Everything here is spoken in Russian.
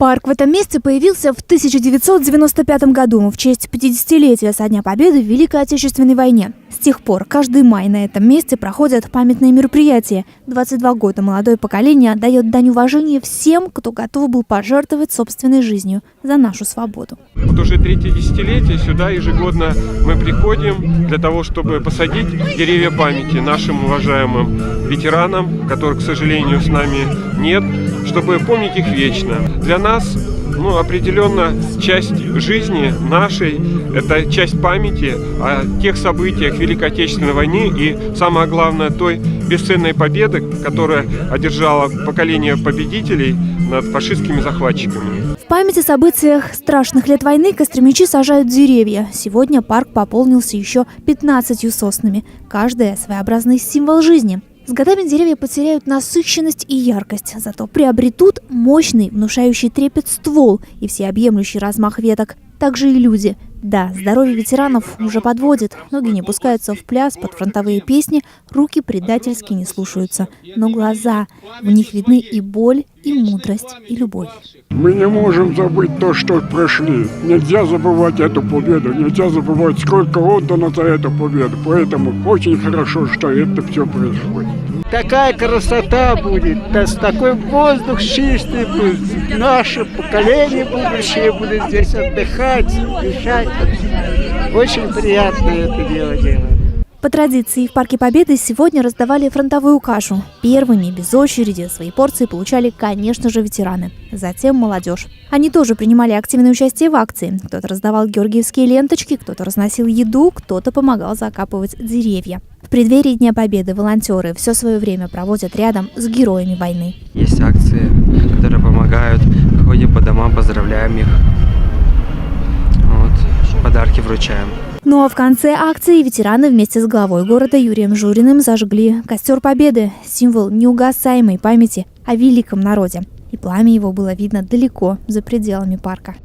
Парк в этом месте появился в 1995 году, в честь 50-летия со Дня Победы в Великой Отечественной войне. С тех пор каждый май на этом месте проходят памятные мероприятия. 22 года молодое поколение отдает дань уважения всем, кто готов был пожертвовать собственной жизнью за нашу свободу. Вот уже третье десятилетие сюда ежегодно мы приходим для того, чтобы посадить деревья памяти нашим уважаемым ветеранам, которых, к сожалению, с нами нет, чтобы помнить их вечно. Для нас определенно часть жизни нашей, это часть памяти о тех событиях Великой Отечественной войны и, самое главное, той бесценной победы, которая одержала поколение победителей над фашистскими захватчиками. В память о событиях страшных лет войны костромичи сажают деревья. Сегодня парк пополнился еще 15 соснами. Каждая своеобразный символ жизни. С годами деревья потеряют насыщенность и яркость, зато приобретут мощный, внушающий трепет ствол и всеобъемлющий размах веток. Также и люди. Да, здоровье ветеранов уже подводит, ноги не пускаются в пляс под фронтовые песни, руки предательски не слушаются. Но глаза, в них видны и боль, и мудрость, и любовь. Мы не можем забыть то, что прошли. Нельзя забывать эту победу, нельзя забывать, сколько отдано за эту победу. Поэтому очень хорошо, что это все происходит. Такая красота будет, такой воздух чистый будет. Наше поколение будущее будет здесь отдыхать, дышать. Очень приятно это дело делать. По традиции в Парке Победы сегодня раздавали фронтовую кашу. Первыми, без очереди, свои порции получали, конечно же, ветераны. Затем молодежь. Они тоже принимали активное участие в акции. Кто-то раздавал георгиевские ленточки, кто-то разносил еду, кто-то помогал закапывать деревья. В преддверии Дня Победы волонтеры все свое время проводят рядом с героями войны. Есть акции, которые помогают. Ходим по домам, поздравляем их. Подарки вручаем. Ну а в конце акции ветераны вместе с главой города Юрием Журиным зажгли костер Победы, символ неугасаемой памяти о великом народе. И пламя его было видно далеко за пределами парка.